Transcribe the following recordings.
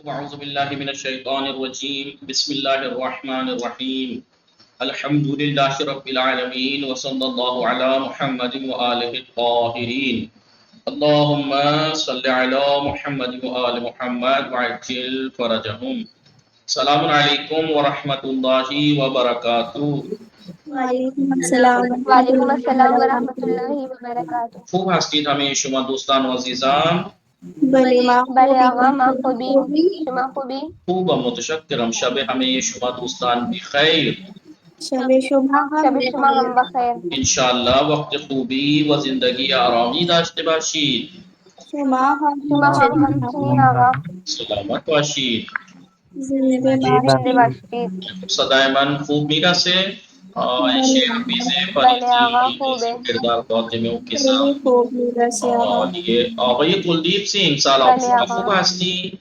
أعوذ بالله من الشيطان الرجيم بسم الله الرحمن الرحيم الحمد لله رب العالمين وصلى الله على محمد وآله الطاهرين اللهم صل على محمد وآل محمد وعجل فرجهم السلام عليكم ورحمة الله وبركاته. وعلیکم السلام ورحمۃ وعلیکم اللہ السلام ورحمۃ وبرکاتہ. اللہ وبرکاتہ. خوب هستید همه شما دوستان و عزیزان؟ بله ما بله خوبی آقا ما شما خوبی. خوبی؟ شما خوبی؟ خوبم متشکرم. شب همه شما دوستان بخیر. شب شما هم شب شما هم بخیر. بخیر. انشاءالله وقت خوبی و زندگی آرامی داشته باشید. شما هم شما هم همچنین همچنین آقا. سلامت باشید. زنده زنده باشید. باشید. صدای من خوب میرسه؟ عایشه بله حفیظ بله آقا فریدی خوبه. کردار فاطمه و خیلی کسان. خوب میرسی آقا. عالیه. آقای کلدیپ سینگ سلام، بله شما آقا. خوب هستی؟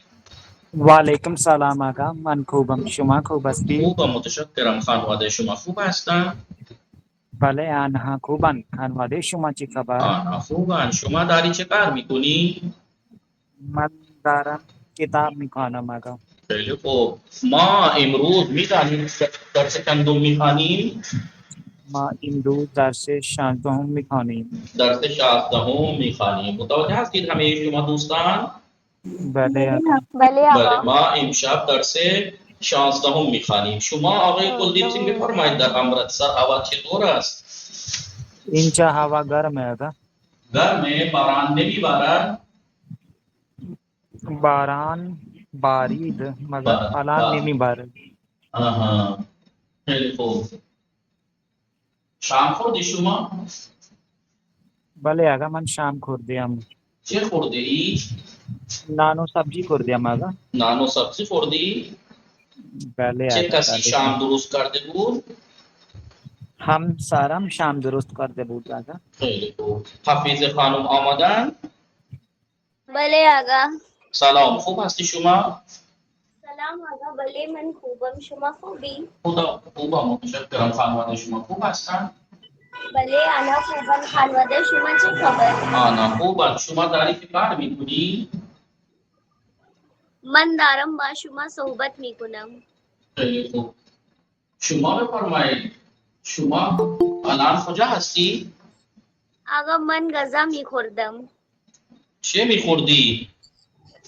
وعلیکم سلام آقا، من خوبم، شما خوب هستی؟ خوبم متشکرم. خانواده شما خوب هستن؟ بله آنها خوبن. خانواده شما چی خبر؟ آنها خوبن. شما داری چه کار میکنی؟ من دارم کتاب میخوانم آقا. خیلی خوب. ما امروز میدانیم درس چندم میخوانیم؟ ما امروز درس 16 میخوانیم. درس 16 میخوانیم. متوجه هستید همه شما دوستان؟ بله بله آقا. بله بله، آقا. ما امشب درس 16 میخوانیم. شما آقای کلدیپ سینگ بفرمایید در امرتسر هوا چطور است؟ اینجا هوا گرمه آقا. گرمه؟ باران نمیبارد؟ باران بارید مگر الان نمیبارد. آها، خیلی خوب. شام خوردی شما؟ بله آقا من شام خوردیم. چه خورده ای؟ نانو سبزی خوردیم آقا. نان و سبزی خوردی؟ بله چه آقا. کسی بله شام درست کرده بود؟ همسرم شام درست کرده بود آقا. خیلی خوب. حفیظ خانم آمدن؟ بله آقا. سلام، خوب هستی شما؟ سلام آقا. بله من خوبم. شما خوبی؟ خدا خوبم متشکرم. خانواده شما خوب هستن؟ بله انا خوبم. خانواده شما چه خبر؟ آنا خوبن. شما داری که کار میکنی؟ من دارم با شما صحبت میکنم. خیلی خوب. شما بفرمایید، شما الان کجا هستی؟ آقا من غذا میخوردم. چه میخوردی؟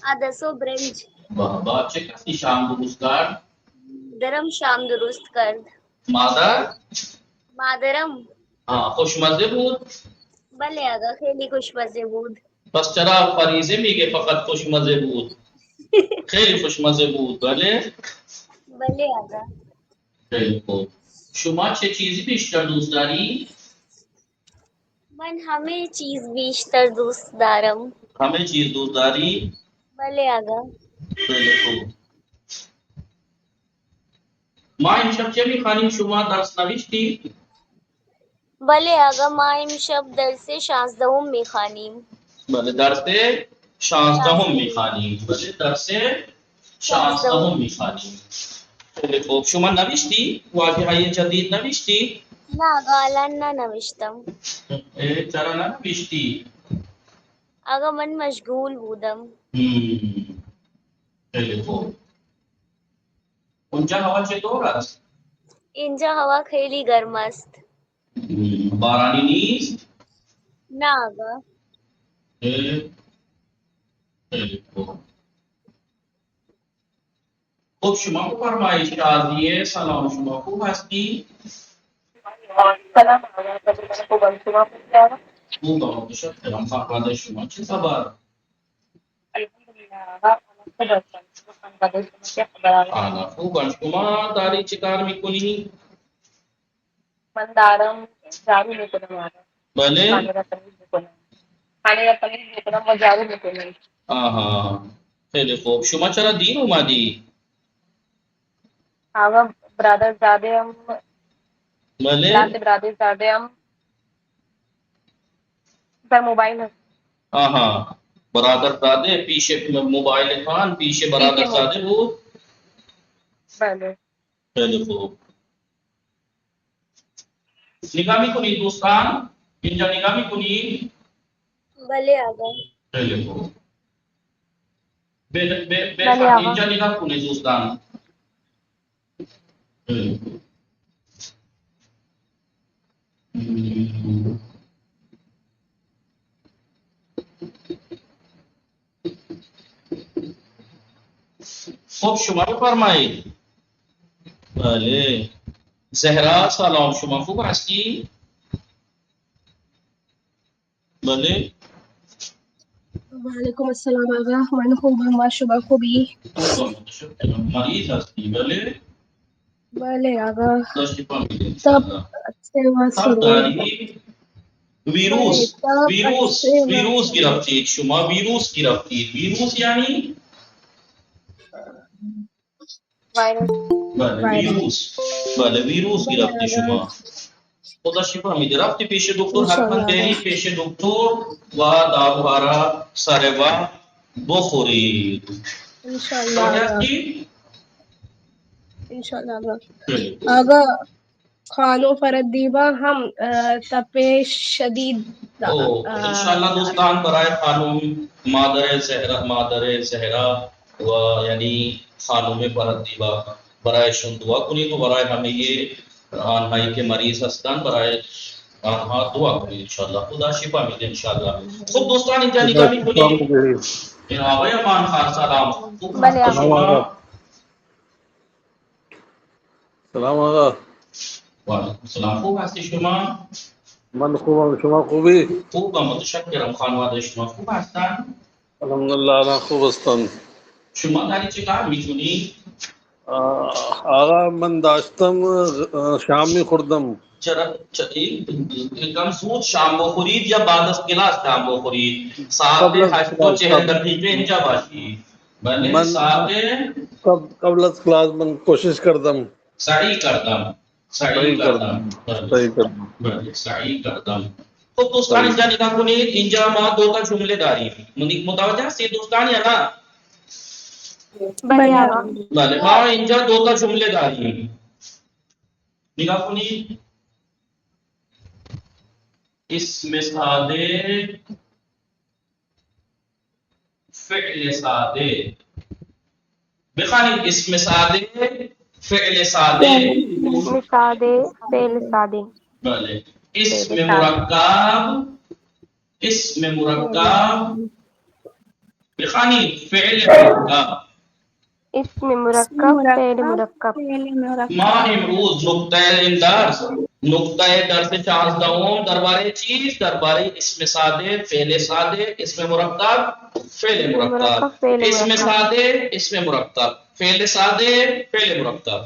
عدس و برنج. بابا، چه کسی شام درست کرد؟ درم شام درست کرد. مادر؟ مادرم. خوشمزه بود؟ بله آقا خیلی خوشمزه بود. پس چرا فریزه میگه فقط خوشمزه بود؟ خیلی خوشمزه بود. بله؟ بله آقا. خیلی خوب. شما چه چیزی بیشتر دوست داری؟ من همه چیز بیشتر دوست دارم. همه چیز دوست داری؟ بله آقا. خیلی خوب. ما امشب چه میخوانیم؟ شما درس نوشتی؟ بله آقا ما امشب درس 16 میخوانیم. بله، درس 16 میخوانیم. بله، درس 16 میخوانیم. خیلی خوب. شما نوشتی؟ واژه‌های جدید نوشتی؟ نه آقا الان ننوشتم. چرا ننوشتی؟ آقا من مشغول بودم. خیلی خوب. اونجا هوا چطور است؟ اینجا هوا خیلی گرم است. بارانی نیست؟ نه آقا. خیلی خوب. خب شما بفرمایید. شادیه سلام، شما خوب هستی؟ سلام آقا. خوبم. شما خوبی؟ خوبم متشکرم. خانواده شما چه خبر؟ الحمدلله آقا. خوبن. شما داری چه کار میکنی؟ من دارم جارو میکنم آقا. بله؟ خانه را تمیز میکنم. خانه را تمیز میکنم و جارو میکنم. آها، خیلی خوب. شما چرا دیر اومدی؟ آقا برادر زاده هم بله؟ کلاس برادر زاده هم در موبایل هست. آها، برادر زاده پیش موبایل خان پیش برادر زاده بود؟ بله. خیلی خوب. نگاه میکنید دوستان؟ اینجا نگاه میکنید؟ بله آقا. خیلی خوب. بله آقا. اینجا نگاه کنید دوستان. خب شما بفرمایید. بله زهرا سلام، شما خوب هستی؟ بله وعلیکم السلام آقا، من خوبم و شما خوبی؟ مریض هستی؟ بله بله آقا. داشتی فهمیدیم تب تب داری؟ ویروس ویروس گرفتید شما، ویروس گرفتید. ویروس یعنی وایرس. بله ویروس، بله ویروس گرفتی شما. خدا شفا میده. رفتی پیش دکتر، حتما بری پیش دکتر و داروها سر وقت بخورید. انشالله آقا. آقا خانو فردیبا هم تپش شدید انشاءاللہ دوستان برای خانم مادر زهرا و یعنی خانم فردیبا برایشون دعا کنید و برای همه آنهایی که مریض هستند برای آنها دعا کنید انشاءاللہ. خدا شفا میده انشاءاللہ. خب دوستان اینجا نگاه میکنید. آقای امان خان سلام، خوب بله هستی شما؟ سلام آقا. وعلیکم السلام، خوب هستی شما؟ من خوبم، شما خوبی؟ خوبم متشکرم. خانواده شما خوب هستن؟ الحمدلله الان خوب هستم. شما داری چی کار میکنی؟ آقا من داشتم شام میخوردم. چرا کم زود شام بخورید یا بعد از کلاس شام بخورید؟ ساعت 8:40 اینجا باشید. بله ساعت قبل از کلاس من کوشش کردم. سعی کردم. بله سعی کردم. خب دوستان اینجا نگاه کنید. اینجا ما دو تا جمله داریم. متوجه هستید دوستان یا نه؟ بله آقا. بله ما اینجا دو تا جمله داریم. نگاه کنید. اسم ساده، فعل ساده. بخوانید اسم ساده، فعل ساده. اسم ساده، فعل ساده. بله اسم مرکب، اسم مرکب. بخوانید فعل مرکب. اسم مرکب، فعل مرکب. ما امروز نقطه درس 14 درباره چیز، درباره اسم ساده، فعل ساده، اسم مرکب، فعل مرکب. اسم ساده، اسم مرکب، فعل ساده، فعل مرکب.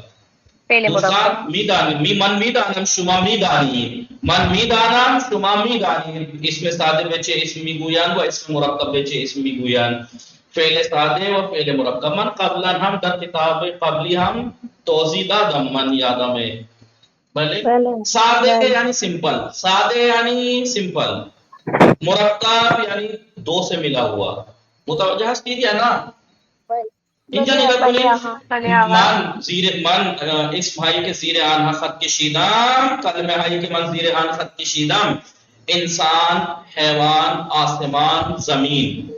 دوستان میدانیم، من میدانم شما میدانید، من میدانم شما میدانید اسم ساده به چه اسم میگویند و اسم مرکب به چه اسم میگویند. فعل ساده و فعل مرکب من قبلا هم در کتاب قبلی هم توضیح دادم، من یادمه. بله ساده یعنی سمپل، ساده یعنی سمپل. مرکب یعنی دو سے ملا ہوا. متوجہ ہستید یا نا؟ اینجا نگاه کنید. من اسم هایی که زیر آنها خط کشیدم، کلمه هایی که من زیر آن خط کشیدم، انسان، حیوان، آسمان، زمین.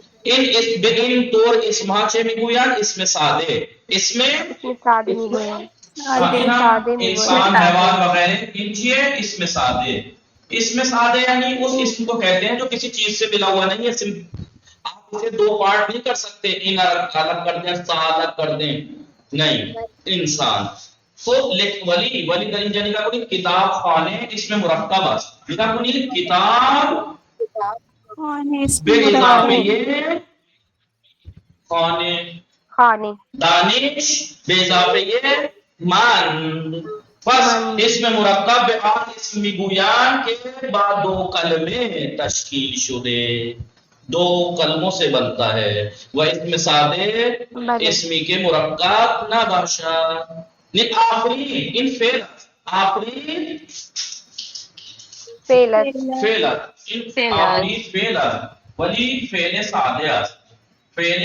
به این طور اسم ها چه میگویند؟ اسم ساده. اسم ساده میگویند. انسان، حیوان وغیرہ ان چیئے اسم ساده. اسم ساده یعنی اس اسم کو کہتے ہیں جو کسی چیز سے ملا ہوا نہیں ہے. آپ اسے دو پارٹ نہیں کر سکتے، ان الگ کر دیں، سا الگ کر دیں، نہیں. انسان تو ولی در اینجا نگاه کنید. کتاب خانه اسم مرکب است. نگاه کنید کتاب به اضافه خانه، دانش به اضافه من. پس اسم مرکب به آن اسم میگویند که با دو کلمه تشکیل شده، دو کلموں سے بنتا ہے. و اسم ساده اسمی که مرکب نباشد. آفرین این فعل، آفرین فعل، این آفرین فعل ولی فعل ساده است. فعل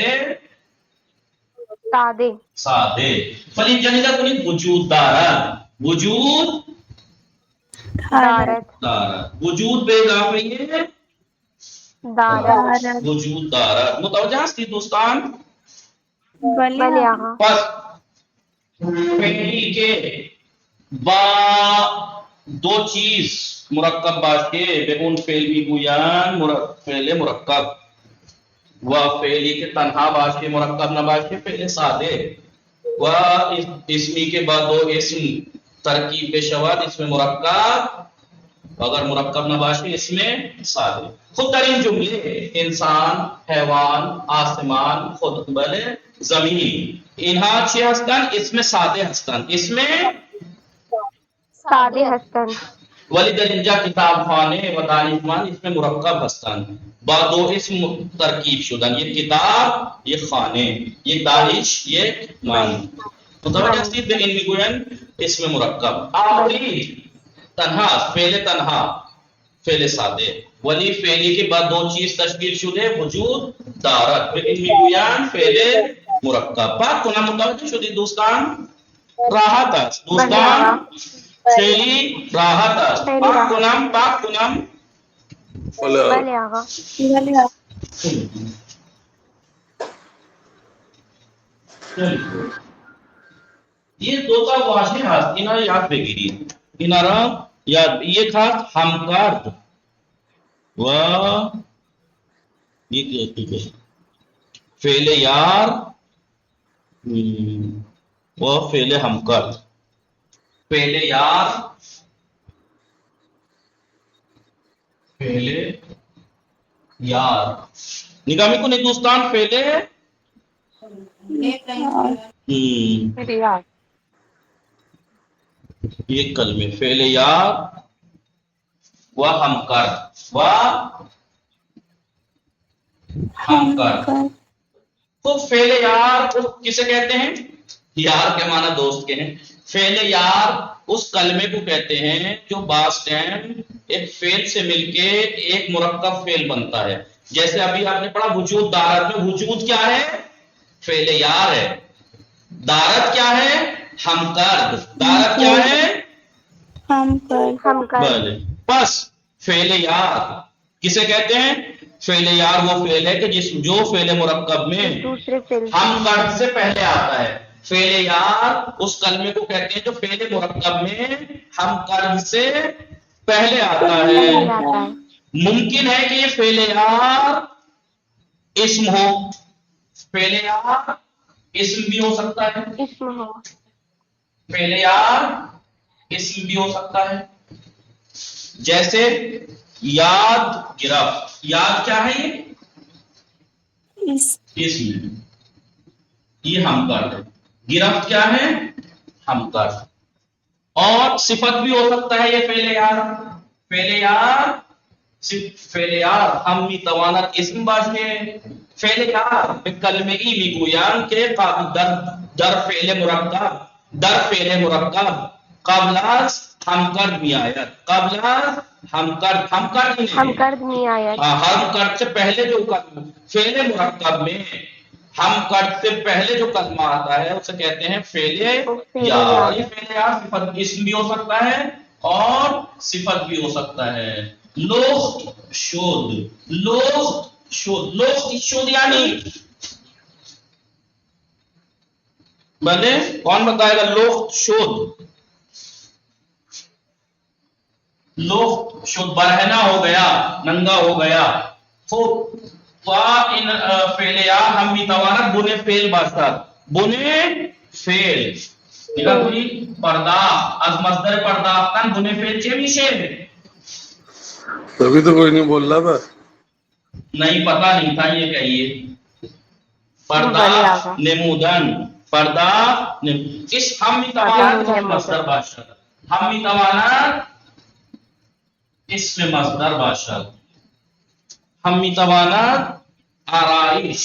ساده. ولی اینجا نگاه کنید وجود دارد، وجود دارد، وجود به اضافه وجود دارد. متوجه هستید دوستان؟ بلے آقا. پس فعلی کے با دو چیز مرکب باشه به اون فعل میگویند فعل مرکب و فعلی که تنها باشه مرکب نباشه فعل ساده و اسمی کے بعد دو اسم ترکیب شود اسم مرکب اگر مرکب نہ باشه اسم ساده. خود در این جمله انسان، حیوان، آسمان، خود بله زمین اینها چی هستند؟ اسم ساده هستند. اسم ساده هستند. ولی در اینجا کتابخانه و دانشمند اسم مرکب هستند. با دو اسم ترکیب شدن، یک کتاب یک خانه، یک دانش یک مان. متوجه هستید؟ به این میگویند اسم مرکب. آخری تنها فعل تنها فعل ساده ولی فعلی که بعد دو چیز تشکیل شده وجود دارد به این میگویند فعل مرکب. پاک کنم متوجه شدید دوستان؟ راحت است دوستان، فعلی راحت است. پاک کنم بله آقا. یہ دو تا واژه هست اینا رو یاد بگیرید. اینا را یاد. یک هست همکارد و یک فعل یار و فعل همکارد. فعل یار فعل یار نگاہ میکنید دوستان. فعل ریاض. یہ کلمے فعل یار و همکارد و همکارد. تو فعل یار کسے کہتے ہیں؟ یار کے معنی دوست کے ہیں. فعل یار اس کلمے کو کہتے ہیں جو بعض ٹائم ایک فعل سے مل کے ایک مرکب فعل بنتا ہے. جیسے ابھی آپ نے پڑھا وجود دارت میں وجود کیا ہے؟ فعل یار ہے. دارت کیا ہے؟ ہمکارد. دارت کیا ہے؟ ہمکارد. بس فعل یار کسے کہتے ہیں؟ فعل یار وہ فعل ہے کہ جو فعل مرکب میں دوسرے فعل ہمکارد سے پہلے آتا ہے. فعل یار اس کلمے کو کہتے ہیں جو فعل مرکب میں ہمکارد سے پہلے آتا ہے. ممکن ہے کہ یہ فعل یار اسم ہو. فعل یار اسم بھی ہو سکتا ہے. اسم ہو. فعل یار اسم بھی ہو سکتا ہے. جیسے یاد گرفت. یاد کیا ہے؟ یہ اسم. یہ ہمکارد ہے. گرفت کیا ہے؟ ہمکارد. اور صفت بھی ہو سکتا ہے یہ فعل یار. فعل یار ہم میتواند اسم باشه. فعل یار به کلمه ای میگویند که در فعل مرکب قبل از همکارد میآید. قبل از همکارد می آید. همکارد سے پہلے جو فعل مرکب میں ہمکارد سے پہلے جو کلمہ آتا ہے اسے کہتے ہیں فعل یار. یہ فعل یار صفت اسم بھی ہو سکتا ہے اور صفت بھی ہو سکتا ہے. لخت شد یعنی بلے کون بتائے گا؟ لخت شد برہنہ ہو گیا، ننگا ہو گیا. خوب ان فعل یار ہم میتواند بنے فعل باشد. بنے فعل نگاہ کنید. پرداخت از مصدر پرداختن بنے فعل چه میشه؟ تبھی تو کوئی نہیں بول رہا تھا. نہیں پتا نہیں تھا یہ کہیے. پرداخت نمودن. پرداخت اس ہم میتواند مصدر باشد. ہم میتواند اسم مصدر باشد. ہم میتواند آرائش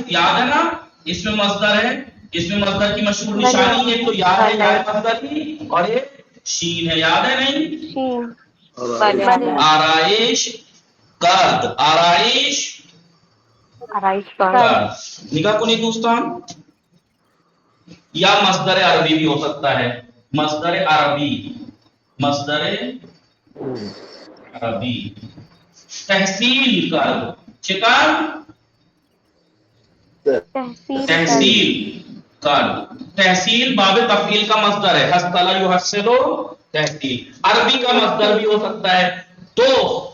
یاد ہے نا؟ اس میں مصدر ہے. اس میں مصدر کی مشہور نشانی ایک تو یا ہے، یا مصدر کی، اور ایک شین ہے. یاد ہے نہیں؟ آرائش کرد. نگاہ کنی دوستان. یا مصدر عربی بھی ہو سکتا ہے. مصدر عربی تحصیل کرد. چکن تحصیل تحصیل باب تفعیل کا مصدر ہے، حصل یحصل تحصیل. عربی کا مصدر بھی ہو سکتا ہے. تو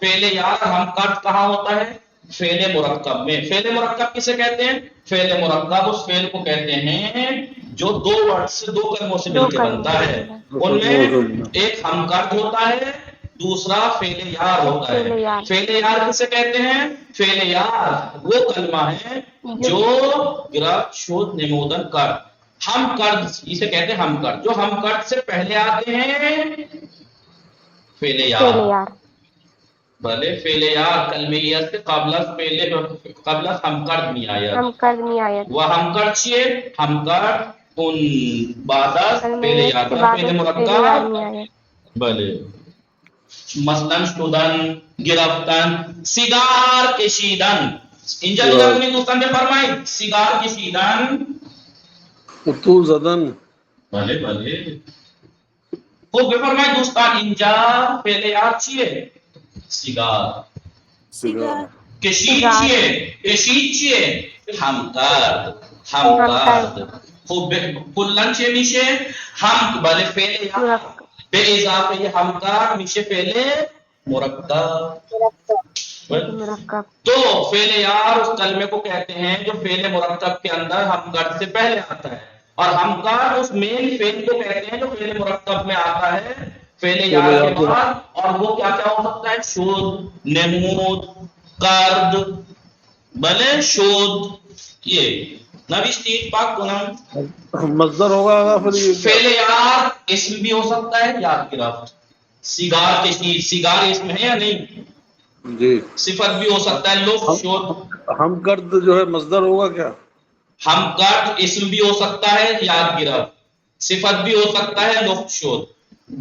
فعل یار ہم قرض کہاں ہوتا ہے؟ فعل مرکب میں. فعل مرکب کسے کہتے ہیں؟ فعل مرکب اس فعل کو کہتے ہیں جو دو ورڈ سے، دو کلموں سے مل کے بنتا ہے. ان میں ایک ہم قرض ہوتا ہے، دوسرا فعل یار ہوتا ہے. فعل یار کسے کہتے ہیں؟ فعل یار وہ کلمہ ہے جو گرفت شد نمودن کر. ہم قرض اسے کہتے ہیں ہم قرض، جو ہم قرض سے پہلے آتے ہیں فعل یار. بھلے فعل یار کلمہ سے قبل ہم قرض نہیں آیا. وہ ہم قرض چیئے ہم قرض ان بعد فعل یار فعل مرکب. بھلے مثلاً شدن، گرفتن، سیگار کشیدن. اینجا بھی اپنی دوستان نے فرمائی سیگار کشیدن، اتو زدن. بھلے خوب فرمائی دوستان اینجا فعل یار چیئے سیگار، کشید چیئے ہم قرض. خوب کلن چیئے میشے ہم، بھلے فعل یار بے اضافہ یہ ہم قرض میشے فعل مرکب. تو فعل یار اس کلمے کو کہتے ہیں جو فعل مرکب کے اندر ہم قرض سے پہلے آتا ہے، اور ہم قرض اس مین فعل کو کہتے ہیں جو فعل مرکب میں آتا ہے فعل یار کے بعد. اور وہ کیا کیا ہو سکتا ہے؟ شد، نمود، قرض. بھلے شد یہ نوشتی پاک گناہ مصدر ہوگا پھر یہ فعل یار اسم بھی ہو سکتا ہے یاد گرفت. سیگار کشید، سیگار اسم ہے یا نہیں؟ جی. صفت بھی ہو سکتا ہے لوگ شد. ہم قرض جو ہے مصدر ہوگا کیا؟ ہم قرض اسم بھی ہو سکتا ہے یاد گرفت، صفت بھی ہو سکتا ہے لوگ شد.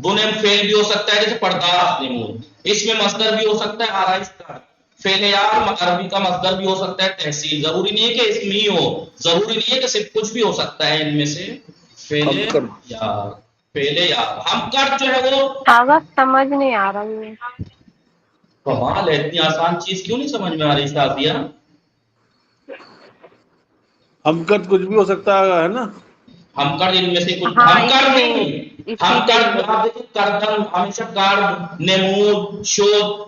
بنے فعل بھی ہو سکتا ہے جیسے پرداخت نمود. اس میں مصدر بھی ہو سکتا ہے آرائش قرض. فعل یار عربی کا مصدر بھی ہو سکتا ہے تحصیل. ضروری نہیں ہے کہ اسم ہی ہو، ضروری نہیں ہے کہ صرف کچھ بھی ہو سکتا ہے ان میں سے. فعل یار ہم قرض جو ہے وہ آغا سمجھ نہیں آ رہا ہے. کمال ہے، اتنی آسان چیز کیوں نہیں سمجھ میں آ رہی شادیہ؟ ہم قرض کچھ بھی ہو سکتا ہے نا. ہم قرض ان میں سے کچھ ہاں، ہم قرض نہیں، ہم اسی قرض آپ دیکھیں قرضن ہمیشہ قرض، نمود، شد.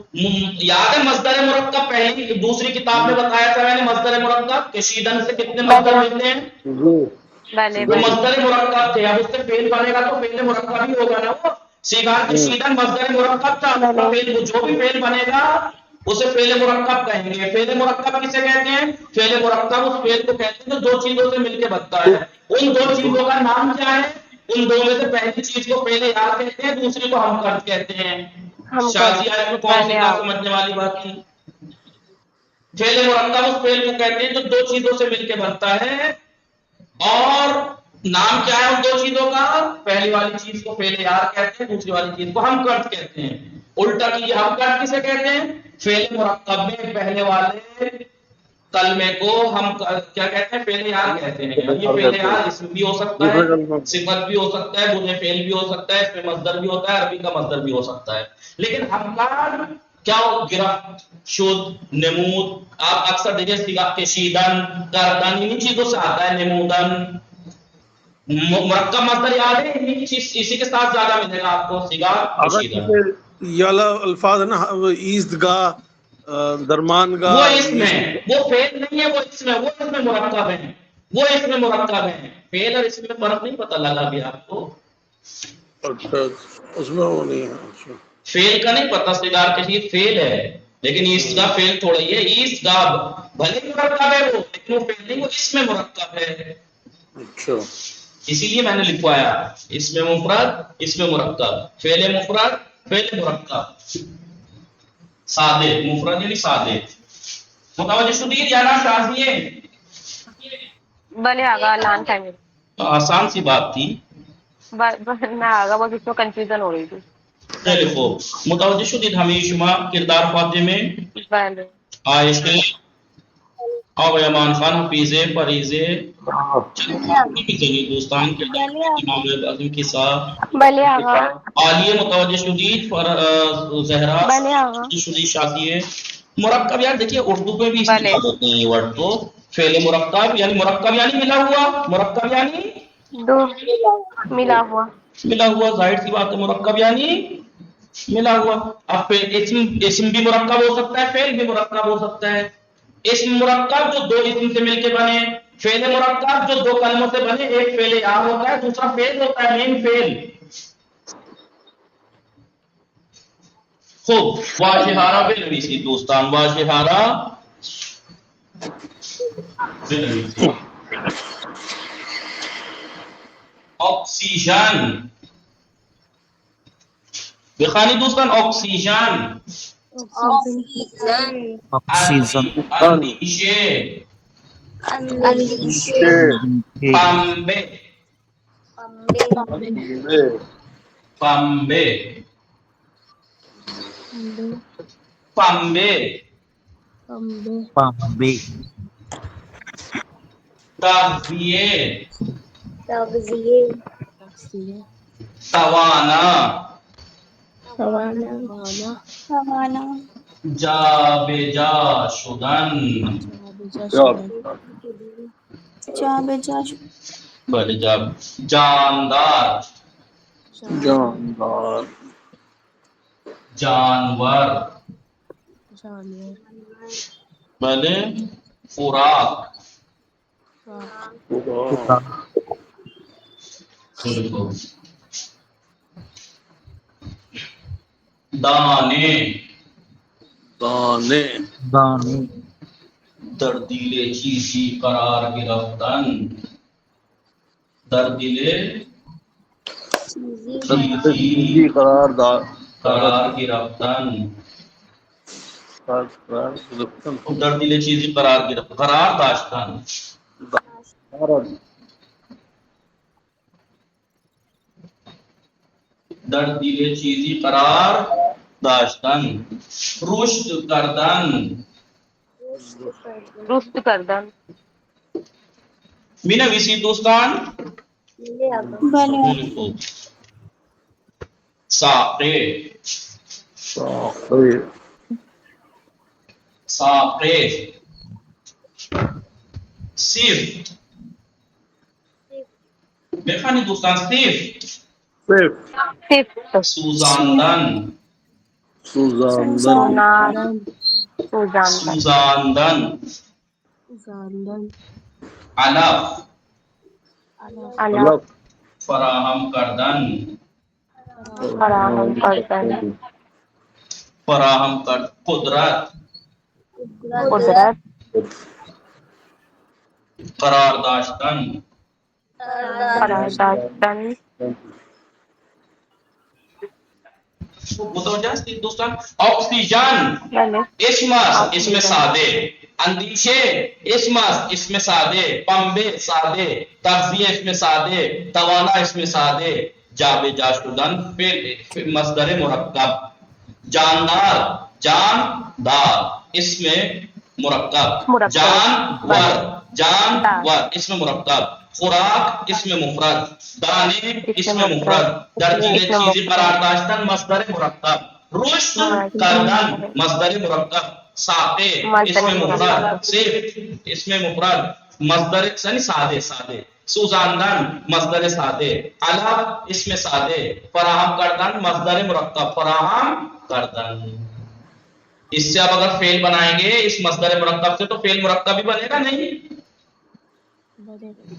یاد ہے مصدر مرکب پہلی دوسری کتاب میں بتایا تھا میں نے مصدر مرکب کشیدن سے کتنے مصدر ملتے ہیں؟ وہ مصدر مرکب تھے. اب اس سے فعل بنے گا تو فعل مرکب ہی ہوگا نا. وہ سیگار کشیدن مصدر مرکب تھا، جو بھی فعل بنے گا اسے فعل مرکب کہیں گے. فعل مرکب کسے کہتے ہیں؟ فعل مرکب اس فعل کو کہتے ہیں جو دو چیزوں سے مل کے بنتا ہے. ان دو چیزوں کا نام کیا ہے؟ ان دو میں سے پہلی چیز کو فعل یار کہتے ہیں، دوسری کو ہم قرض کہتے ہیں. شازیہ اس میں کون سی بات سمجھنے والی بات کی؟ فعل مرکب اس فعل کو کہتے ہیں جو دو چیزوں سے مل کے بنتا ہے، اور نام کیا ہے ان دو چیزوں کا؟ پہلی والی چیز کو فعل یار کہتے ہیں، دوسری والی چیز کو ہم قرض کہتے ہیں. الٹا کیجیے، ہم قرض کسے کہتے ہیں؟ فعل مرکب میں پہلے والے کلمے کو ہم کیا کہتے ہیں؟ فعل یار کہتے ہیں. یہ فعل یار اسم بھی ہو سکتا ہے، صفت بھی ہو سکتا ہے، بنے فعل بھی ہو سکتا ہے، اس میں مصدر بھی ہوتا ہے، عربی کا مصدر بھی ہو سکتا ہے. لیکن ہم قرض کیا ہو؟ گرفت، شد، نمود. آپ اکثر دیکھیں سیگا کشیدن، کردن انہی چیزوں سے آتا ہے. نمودن مرکب مصدر یاد ہے، اسی کے ساتھ زیادہ ملے گا آپ کو. سیگا کشیدن یہ الفاظ ہے نا، ایست گاہ، درمان گاہ، وہ اسم ہے، وہ فعل نہیں ہے، وہ اسم ہے. وہ اس میں مرکب ہے، وہ اس میں مرکب ہے. فعل اور اسم میں فرق نہیں پتہ لگا بھی آپ کو؟ اچھا اس میں وہ نہیں ہے. فعل کا نہیں پتہ. سیگار کشید فعل ہے، لیکن ایست گاہ فعل تھوڑا ہی ہے. ایست گاہ بھلے مرکب ہے وہ، لیکن وہ فعل نہیں، وہ اسم میں مرکب ہے. اچھا اسی لیے میں نے لکھوایا اسم مفرد، اسم مرکب، فعل مفرد، فعل مرکب. سادے مفرد یعنی سادے. متوجہ شدید یا نا شازیے؟ بھلے آگا لان ٹائم آسان سی بات تھی. نہ آگا بس اس میں کنفیوژن ہو رہی تھی. لکھو متوجہ شدید ہمیشہ کردار فاتح میں بھلے عائشہ اور امان خان حفیظ پریز دوستان کردار امام اعظم کے ساتھ بھلے آگا عالیہ متوجہ شدید زہرا بھلے آگا شدید شادی ہے. مرکب یار دیکھیے اردو میں بھی استعمال ہوتے ہیں یہ ورڈ تو فعل مرکب یعنی ملا ہوا، مرکب یعنی دو ملا ہوا. ملا ہوا، ظاہر سی بات ہے، مرکب یعنی ملا ہوا. اب اسم بھی مرکب ہو سکتا ہے، فعل بھی مرکب ہو سکتا ہے. اسم مرکب جو دو اسم سے مل کے بنے، فعل مرکب جو دو کلموں سے بنے، ایک فعل عام ہوتا ہے، دوسرا فعل ہوتا ہے، مین فعل. خوب، واجہارہ بنویسی دوستان، واجہارہ بنویسی. آکسیجن بخانی دوستان، آکسیجن. آکسیجن اندیشے، پنبے، پنبے، پنبے، پنبے تغذیے، توانا، سوانا جابجا شدن. جا بجا بڑے جاندار، جاندار، جانور، بھلے خوراک، دانے، دانے، دانے دردیلے چیزی قرار گرفتن، دردیلے چیزی قرار گرفتن، دردیلے چیزی قرار داشتن. دردیلے چیزی قرار داشتن، رشد کردن، رست کردن. می نویسی دوستان. بلے ساقے، ساقے، صفت بخانی دوستان، صفت، صفت، سوزاندن، سونار، سوزاندن، علف، علف، فراہم کردن، فراہم کردن، فراہم کر، قدرت، قدرت، قرار داشتن، قرار داشتن. متوجہ ہے دوستان. آکسیجن بلے اسم سادے، اندیشے اسم سادے، پنبے سادے، تغذیہ اسم سادے، توانا اسم سادے، جابجا شدن فعل مصدر مرکب، جاندار جاندار اسم مرکب، جانور اسم مرکب، خوراک اسم مفرد، دانے اسم مفرد، درجیلے چیزی قرار داشتن مصدر مرکب، رشد کردن مصدر مرکب، ساقے اسم مفرد، صفت اسم مفرد، مصدر یعنی سادے، سوزاندن مصدر سادے، علف اسم سادے، فراہم کردن مصدر مرکب، فراہم کردن. اس سے اب اگر فعل بنائیں گے اس مصدر مرکب سے تو فعل مرکب ہی بنے گا نہیں.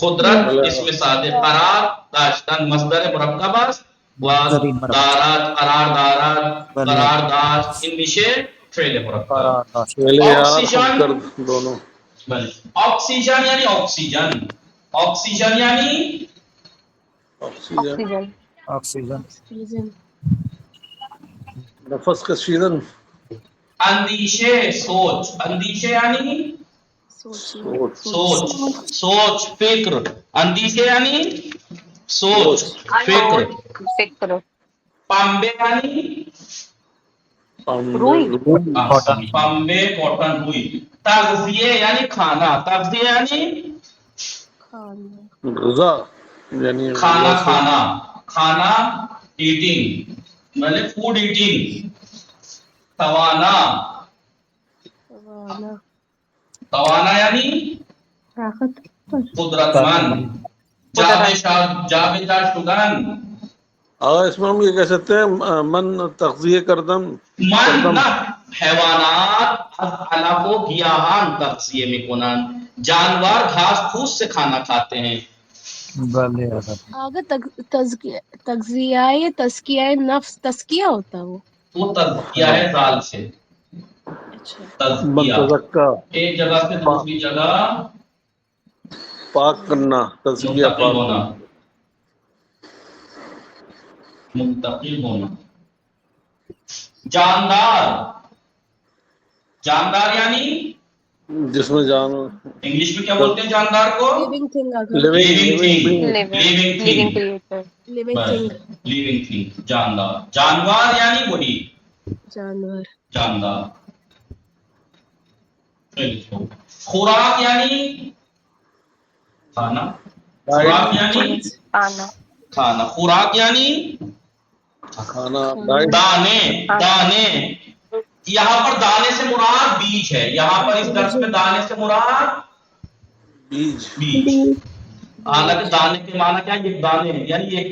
قدرت اسم سادے، قرار داشتن مصدر مرکب است، دارات قرار داشت اندیشے فعل مرکب. آکسیجن آکسیجن یعنی آکسیجن یعنی آکسیجن، نفس کشیدن، اندیشے سوچ، اندیشے یعنی سوچ فکر، اندیشے یعنی سوچ فکر. فکر، پنبے یعنی روئی، پنبے کاٹن ہوئی. تغذیے یعنی کھانا، تغذیے یعنی غذا یعنی کھانا ایٹنگ مطلب فوڈ ایٹنگ. توانا یعنی قدرت مند، جابجا شدن. اس میں ہم یہ کہہ سکتے ہیں من تغذیہ کردن، من نہ حیوانات از علف و گیاہان تغذیه میکنن، جانور گھاس پھوس سے کھانا کھاتے ہیں. بلے حضرت آگے تزکیہ نفس تزکیہ ہوتا ہے وہ تزکیہ ہے ذال سے. اچھا من تزکیہ تزکا ایک جگہ سے دوسری جگہ پاک کرنا، تزکیہ منتقل پاک ہونا، کرنا. منتقل ہونا. جاندار، جاندار یعنی جس میں جان انگلش میں کیا بولتے ہیں جاندار کو؟ Living thing living thing. Living creature. Living thing living thing جاندار. جانور یعنی وہی جانور جاندار. خوراک یعنی کھانا، خوراک یعنی کھانا. کھانا. خوراک یعنی کھانا، ڈائٹ. دانے. دانے یہاں پر دانے سے مراد بیج ہے. یہاں پر اس درس میں دانے سے مراد بیج. بیج. حالانکہ دانے کے معنی کیا ہے؟ یہ دانے ہیں یعنی ایک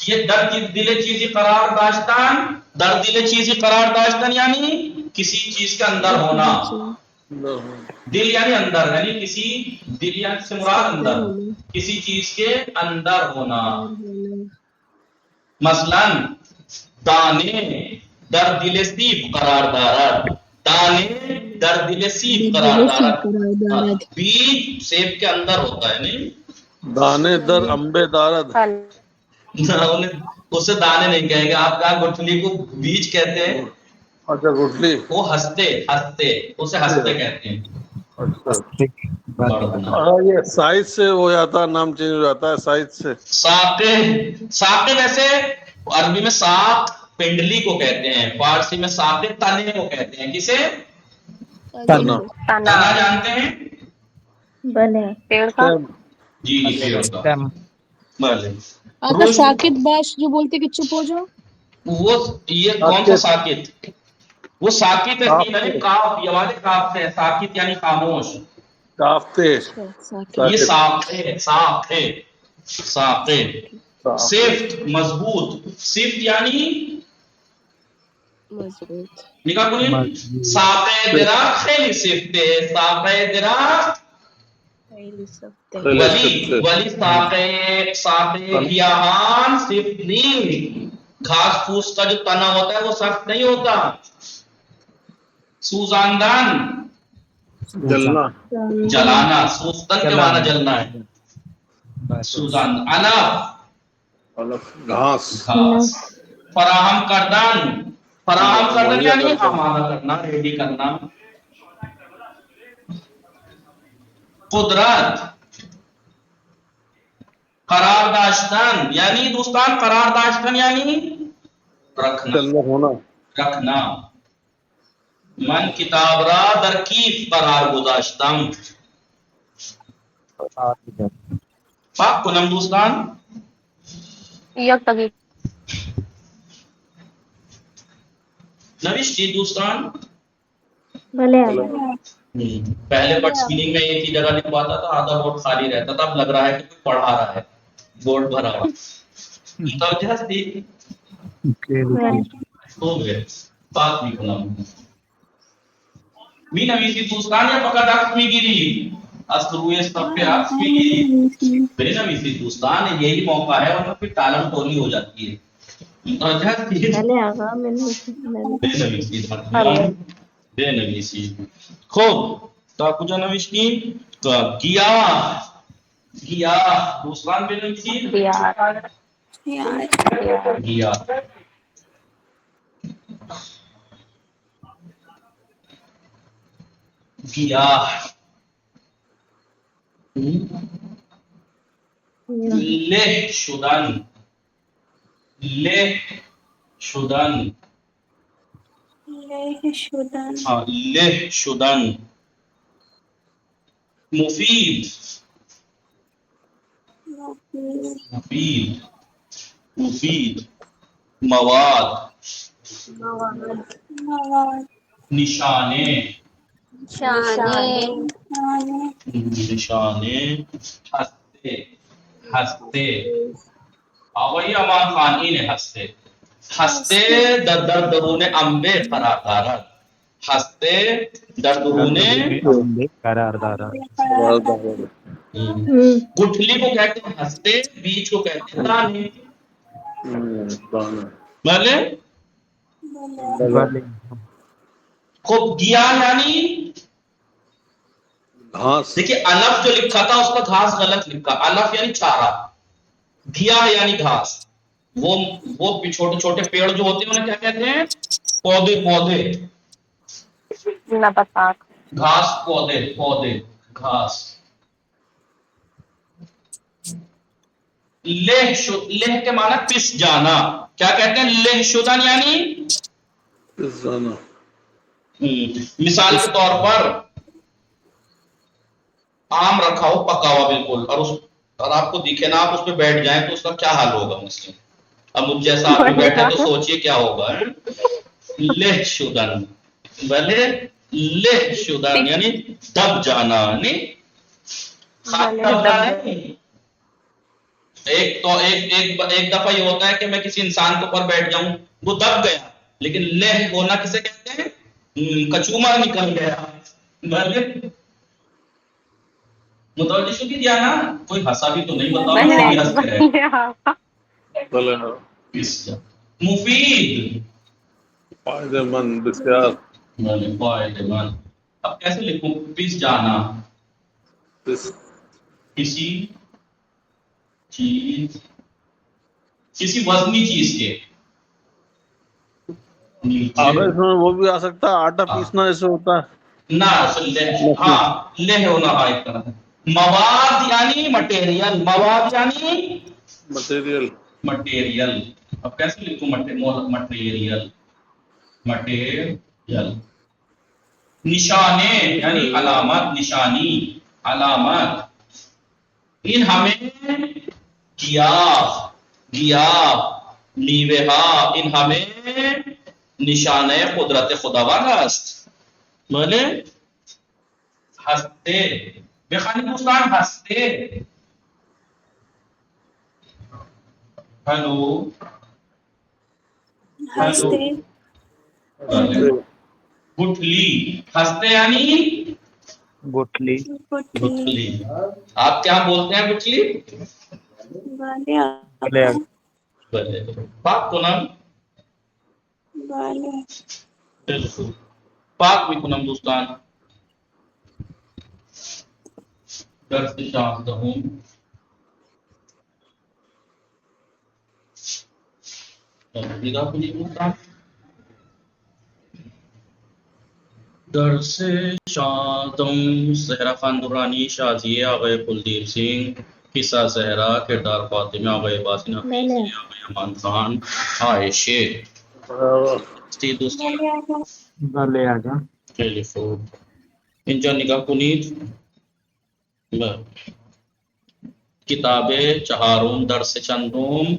یہ در دل چیزی قرار داشتن. در دل چیزی قرار داشتن یعنی کسی چیز کے اندر ہونا. دل یعنی اندر، یعنی کسی دل یعنی سے مراد اندر، کسی چیز کے اندر ہونا. مثلا دانے در دل سیب قرار دارد. دانے در دل سیب قرار دارد. بیج سیب کے اندر ہوتا ہے. نہیں دانے در انبے دارد. اسے دانے نہیں کہیں گے آپ. کہاں گٹھلی کو بیج کہتے ہیں. اچھا گٹھلی. وہ ہنستے اسے ہنستے کہتے ہیں. یہ سائز سے ہو جاتا ہے، نام چینج ہو جاتا ہے سائز سے. ساقے. ساقے ویسے عربی میں ساق پنڈلی کو کہتے ہیں، فارسی میں ساقے تنے کو کہتے ہیں. کسے؟ تنا. تنا جانتے ہیں؟ پیڑ کا. جی پیڑ کا. بھلے اگر ساکت باش جو بولتے کہ چپ ہو جاؤ، وہ یہ کون سا ساکت؟ وہ ساکت ہے کاف، یہ والے کاف سے. ساکت یعنی خاموش. کافتے. یہ ساقے. ساقے ساقے. صفت مضبوط. صفت یعنی مضبوط. نکاح کنی ساقے درخت خیلی صفتے. ساقے درخت ولی ساقے گیاہان صفت نہیں. گھاس پھوس کا جو تنا ہوتا ہے وہ سخت نہیں ہوتا. سوزاندن جلنا. جلانا. سوزتن کے معنی جلنا ہے. سوزاندن. علف گھاس. گھاس. فراہم کردن. فراہم کردن یعنی آمادہ کرنا، ریڈی کرنا. قدرت. قرار داشتن یعنی دوستان قرار داشتن یعنی رکھنا. ہونا. رکھنا. من کتاب را در کیف قرار گذاشتم. پاک کنم دوستان. یک تگی. نوشتی دوستان. بھلے پہلے بٹ اسپیننگ میں ایک ہی جگہ لکھواتا تھا، آدھا بورڈ خالی رہتا تھا. اب لگ رہا ہے کہ کوئی پڑھا رہا ہے، بورڈ بھرا ہوا. توجہ تھی ہو گئے. پاک بھی کنم می نویسی دوستان یا فقط عکس می گیری از روی صفحے عکس می گیری. بے نویسی دوستان یہی موقع ہے ورنہ پھر ٹالم ٹولی ہو جاتی ہے. بے نویسی بے نویسی. خوب تا کجا نوشتی؟ گیاہ. گیاہ دوستان بے نویسی. گیاہ. گیاہ. لہ شدن. لہ شدن. ہاں لہ شدن. مفید. مفید. مفید. مواد. نشانے. نشانے ہستے ہستے آوئی امان خانی نے ہستے ہستے در درون انبے قرار دارد ہستے در درون قرار دارا گٹھلی کو کہتے ہیں ہستے بیچ کو کہتے ہیں دانے بھلے خوب گیا یعنی گھاس دیکھیں الف جو لکھا تھا اس کا گھاس غلط لکھا الف یعنی چارہ گیا یعنی گھاس وہ چھوٹے چھوٹے پیڑ جو ہوتے ہیں انہیں کیا کہتے ہیں پودے پودے نباتات گھاس پودے پودے گھاس لہ کے معنی پس جانا کیا کہتے ہیں لہ شدن یعنی زانا مثال کے طور پر آم رکھا ہو پکا ہوا بالکل اور آپ کو دکھے نا آپ اس پہ بیٹھ جائیں تو اس کا کیا حال ہوگا مثلا اب مجھ جیسا آدمی بیٹھا تو سوچئے کیا ہوگا لہ شدن بھلے لہ شدن یعنی دب جانا یعنی دب جانا ایک دفعہ یہ ہوتا ہے کہ میں کسی انسان کے اوپر بیٹھ جاؤں وہ دب گیا لیکن لہ ہونا کسے کہتے ہیں کچوما نکل گیا بھلے متوجہ شو کیا نا کوئی ہنسا بھی تو نہیں بتاؤ مفید فائدہ مند بسیار فائدہ مند اب کیسے لکھوں پس جانا کسی چیز کسی وزنی چیز کے آگے اس میں وہ بھی آ سکتا ہے آٹا پیسنا جیسے ہوتا ہے نہ ہاں لہ ہونا ایک طرح مواد یعنی مٹیریل مواد یعنی مٹیریل مٹیریل اب کیسے لکھوں مٹیریل مٹیریل نشانے یعنی علامت نشانی علامت ان ہمیں گیاہ لیوہا ان ہمیں نشانہ قدرت خداوند است بولے ہستے بخانی دوستان ہستے ہلو ہستے گٹھلی ہستے یعنی گٹھلی گٹھلی آپ کیا بولتے ہیں گٹھلی بلے پاک کو نام پاک بھی کنم دوستان درس شاہدہ ہوں درس شاہدم زہرا خان درانی شازیہ آغای کلدیپ سنگھ قصہ زہرا کردار فاطمہ آغای باسن آغای امان خان عائشہ دوستان بھلے آجا ٹیلیفون انجا نگاہ کنید کتاب چہارم درس چندم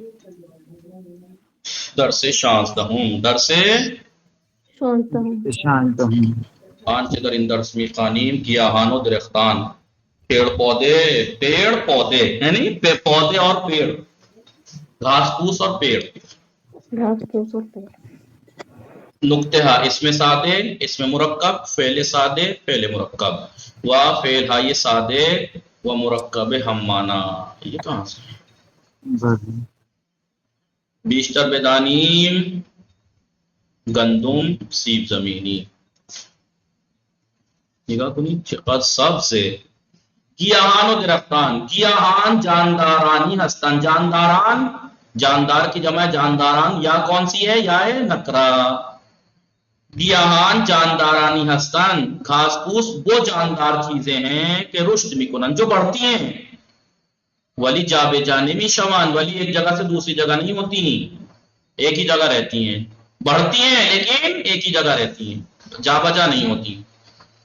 درس شانزدہم درس شانت ہوں پانچ در ان درس می قانیم گیاہان و درختان پیڑ پودے یعنی پودے اور پیڑ گھاس پھوس اور پیڑ نقطہ اس میں سادے اس میں مرکب فعل سادے فعل مرکب و فعل ہائی سادے و مرکب ہم مانا یہ کہاں سے بیشتر بدانیم گندم سیب زمینی نگاہ کنی چقدر سبز گیاہان و درختان گیاہان جاندارانی ہستن جاندار کی جمع جانداران یا کون سی ہے یا نکرا گیاہان جاندارانی ہستن گھاس پھوس وہ جاندار چیزیں ہیں کہ رشد میکنن جو بڑھتی ہیں ولی جابے جانے میں شوان ولی ایک جگہ سے دوسری جگہ نہیں ہوتی ایک ہی جگہ رہتی ہیں بڑھتی ہیں لیکن ایک ہی جگہ رہتی ہیں جا بجا نہیں ہوتی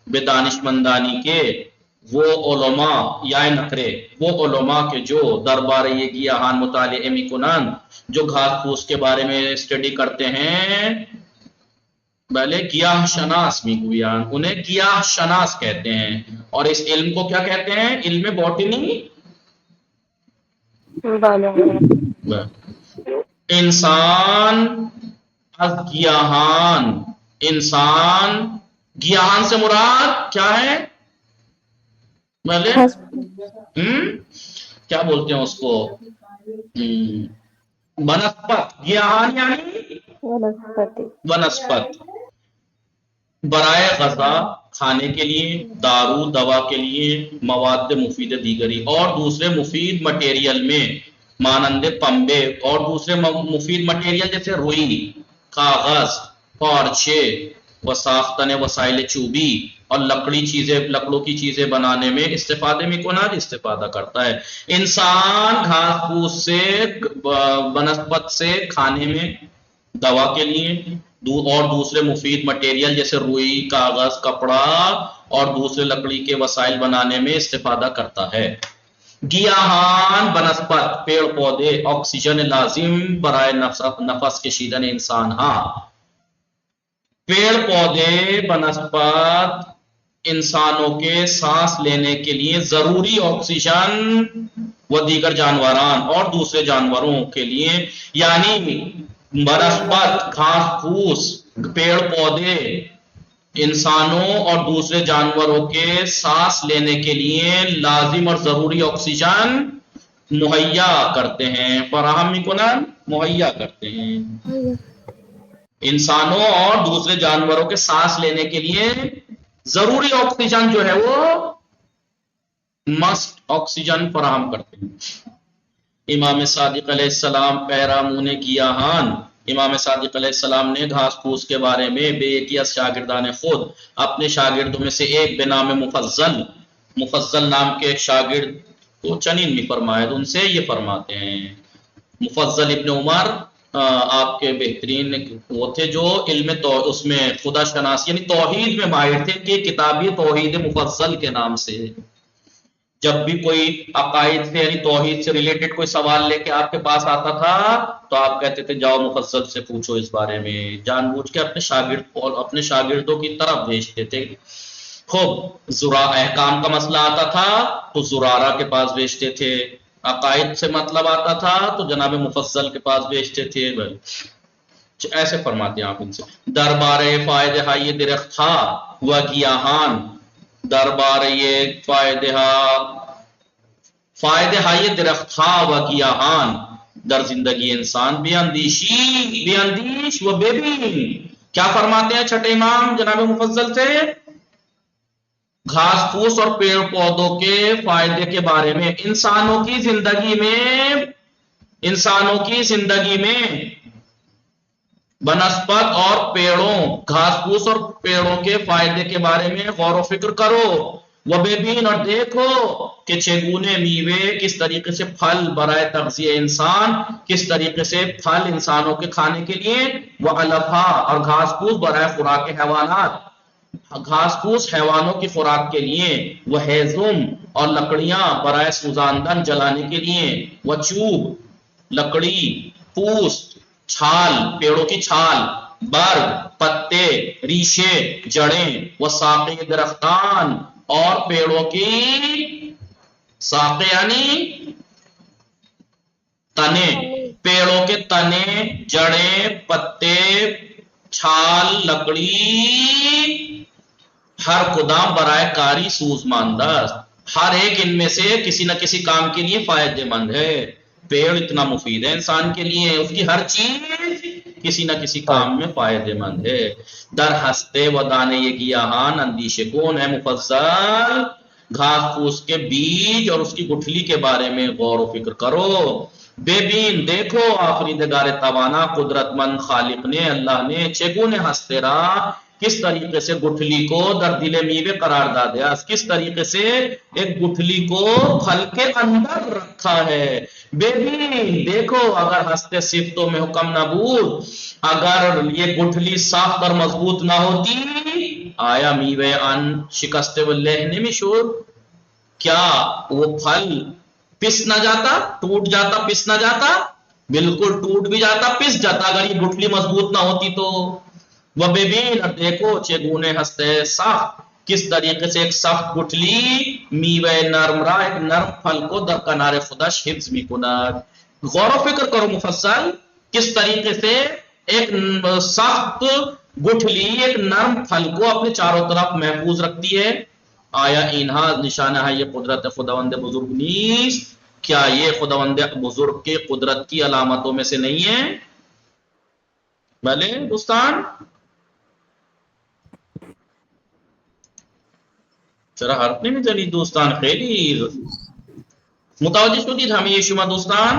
بے دانش مندانی کے وہ علماء یا نکرے وہ علماء کے جو دربار یہ گیاہان مطالعے میکنن جو گھاس پھوس کے بارے میں اسٹڈی کرتے ہیں بھلے گیاہ شناس میگویان، انہیں گیاہ شناس کہتے ہیں، اور اس علم کو کیا کہتے ہیں؟ علم بوٹنی۔ انسان از گیاہان، انسان گیاہان سے مراد کیا ہے؟ بھلے کیا بولتے ہیں اس کو؟ ونسپت، گیاہان یعنی ونسپت، برائے غذا کھانے کے لیے، دارو دوا کے لیے، مواد مفید دیگری اور دوسرے مفید مٹیریل میں مانند پمبے اور دوسرے مفید مٹیریل جیسے روئی، کاغذ، پارچے و ساختن وسائل چوبی اور لکڑوں کی چیزیں بنانے میں استفادے میں کنار استفادہ کرتا ہے۔ انسان گھاس پھوس سے، بنسپت سے کھانے میں، دوا کے لیے اور دوسرے مفید مٹیریل جیسے روئی، کاغذ، کپڑا اور دوسرے لکڑی کے وسائل بنانے میں استفادہ کرتا ہے۔ گیاہان بنسپت، پیڑ پودے، آکسیجن لازم برائے نفس کشیدن انسان، ہاں پیڑ پودے بنسپت انسانوں کے سانس لینے کے لیے ضروری آکسیجن و دیگر جانوران اور دوسرے جانوروں کے لیے، یعنی بنسپت، گھاس پھوس، پیڑ پودے انسانوں اور دوسرے جانوروں کے سانس لینے کے لیے لازم اور ضروری آکسیجن مہیا کرتے ہیں، فراہم کنن مہیا کرتے ہیں۔ انسانوں اور دوسرے جانوروں کے سانس لینے کے لیے ضروری آکسیجن جو ہے وہ مسٹ آکسیجن فراہم کرتے ہیں۔ امام صادق علیہ السلام پیرامون گیاہان، امام صادق علیہ السلام نے گھاس پھوس کے بارے میں بے یکی از شاگردان خود، اپنے شاگردوں میں سے ایک بنام مفضل نام کے ایک شاگرد کو چنین میں فرمایا، ان سے یہ فرماتے ہیں۔ مفضل ابن عمر آپ کے بہترین وہ تھے جو علم اس میں خدا شناسی یعنی توحید میں ماہر تھے، کہ کتاب یہ توحید مفضل کے نام سے، جب بھی کوئی عقائد سے یعنی توحید سے ریلیٹڈ کوئی سوال لے کے آپ کے پاس آتا تھا تو آپ کہتے تھے جاؤ مفضل سے پوچھو اس بارے میں، جان بوجھ کے اپنے شاگردوں کی طرف بھیجتے تھے۔ خوب احکام کا مسئلہ آتا تھا تو زرارہ کے پاس بھیجتے تھے، عقائد سے مطلب آتا تھا تو جناب مفضل کے پاس بھیجتے تھے۔ ایسے فرماتے ہیں آپ ان سے، دربار فائدہ یہ درخت تھا ہوا گیاہان، دربار یہ فائدہ یہ درخت تھا و گیاہان، در زندگی انسان بے اندیش و بے بین۔ کیا فرماتے ہیں چھٹے امام جناب مفضل سے؟ گھاس پھوس اور پیڑ پودوں کے فائدے کے بارے میں، انسانوں کی زندگی میں بنسپت اور پیڑوں، گھاس پھوس اور پیڑوں کے فائدے کے بارے میں غور و فکر کرو، وہ بے بین اور دیکھو کہ چگونے میوے، کس طریقے سے پھل برائے تغذیہ انسان، کس طریقے سے پھل انسانوں کے کھانے کے لیے، وہ علفا اور گھاس پھوس برائے خوراک حیوانات، گھاس پھوس حیوانوں کی خوراک کے لیے، وہ ہیزم اور لکڑیاں برائے سوزاندن جلانے کے لیے، وہ چوب لکڑی، پوست چھال پیڑوں کی چھال، برگ پتے ریشے جڑیں، وہ ساقے درختان اور پیڑوں کی ساقے یعنی تنے، پیڑوں کے تنے، جڑیں، پتے، چھال، لکڑی، ہر کدام برائے کاری سوز ماندہ، ہر ایک ان میں سے کسی نہ کسی کام کے لیے فائدہ مند ہے۔ پیڑ اتنا مفید ہے انسان کے لیے، اس کی ہر چیز کسی نہ کسی کام میں فائدہ مند ہے۔ در ہستے و دانے یہ گیاہان اندیشے کون ہے مفضل، گھاس پھوس کے بیج اور اس کی گٹھلی کے بارے میں غور و فکر کرو، بے بین دیکھو آفریدگار توانا قدرت مند خالق نے، اللہ نے چگونے ہستے را، کس طریقے سے گٹھلی کو در دل میوے قرار دیا، کس طریقے سے ایک گٹھلی کو پھل کے اندر رکھا ہے۔ بے بین دیکھو، اگر ہستے صفتوں میں حکم نہ بود، اگر یہ گٹھلی سخت اور مضبوط نہ ہوتی، آیا میوے ان شکستے و لہنے میں شور، کیا وہ پھل پس نہ جاتا، ٹوٹ جاتا، پس نہ جاتا؟ بالکل ٹوٹ بھی جاتا، پس جاتا اگر یہ گٹھلی مضبوط نہ ہوتی تو۔ وہ ببین اور دیکھو چگونے ہستے سخت کس طریقے سے ایک سخت گٹھلی میوے نرم را ایک نرم پھل کو در کنار خودش حفظ می کند. غور و فکر کرو مفصل کس طریقے سے ایک سخت گٹھلی ایک نرم پھل کو اپنے چاروں طرف محفوظ رکھتی ہے. آیا انہا نشانہ ہے یہ قدرت خداوند بزرگ نیست؟ کیا یہ خداوند بزرگ کے قدرت کی علامتوں میں سے نہیں ہے؟ بھلے دوستان چرا حرف نہیں جلی دوستان خیلی متوجہ شدید ہمیں شما دوستان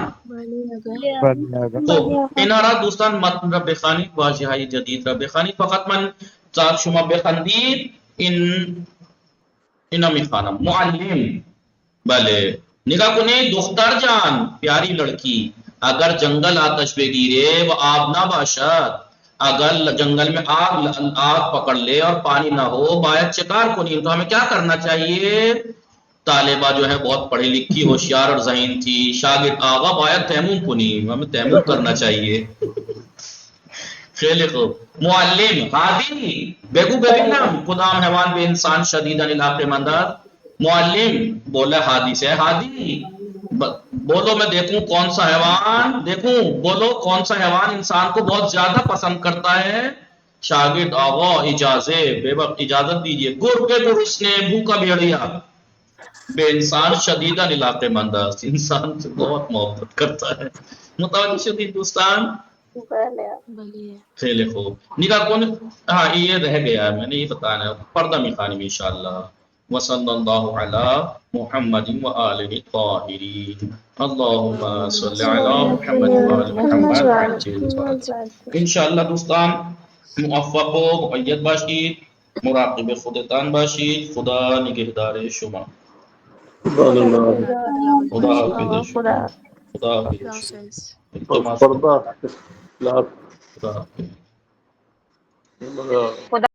تو انارا دوستان متن رب خانی واجه‌های جدید رب خانی فقط من تا شما بخندید اینا میخوانم. معلم بله نگاه کنید دختر جان پیاری لڑکی اگر جنگل آتش بگیرے و آب نہ باشد اگر جنگل میں آگ پکڑ لے اور پانی نہ ہو باید چکار کنیم تو ہمیں کیا کرنا چاہیے؟ طالبہ جو ہے بہت پڑھی لکھی ہوشیار اور ذہین تھی شاگرد آغا باید تیمم کنیم ہمیں تیمم کرنا چاہیے. خیلی خوب. معلم ہادی بگو ببینم کدام حیوان به انسان شدیداً علاقه مندد. معلم بولا ہادی سے ہادی بولو میں دیکھوں کون سا حیوان دیکھوں بولو کون سا حیوان انسان کو بہت زیادہ پسند کرتا ہے. شاگرد آغا اجازت دیجئے. گر کے گرسنے بھوکا بھیڑیا بے انسان شدیداً علاقے مندست انسان سے بہت محبت کرتا ہے. متوجہ شدید دوستان خیلی خوب. نگاہ کون ہاں یہ رہ گیا ہے میں نے یہ بتانا ہے پردہ میں خانم انشاءاللہ. وصلی اللہ علی محمد و آلہ الطاہرین اللہم صلی علی محمد و آل محمد. انشاءاللہ دوستان موفق و مؤید باشید مراقب خودتان باشید. خدا نگہدار شما. خدا حافظ. خدا حافظ. پردہ خدا حافظ. خدا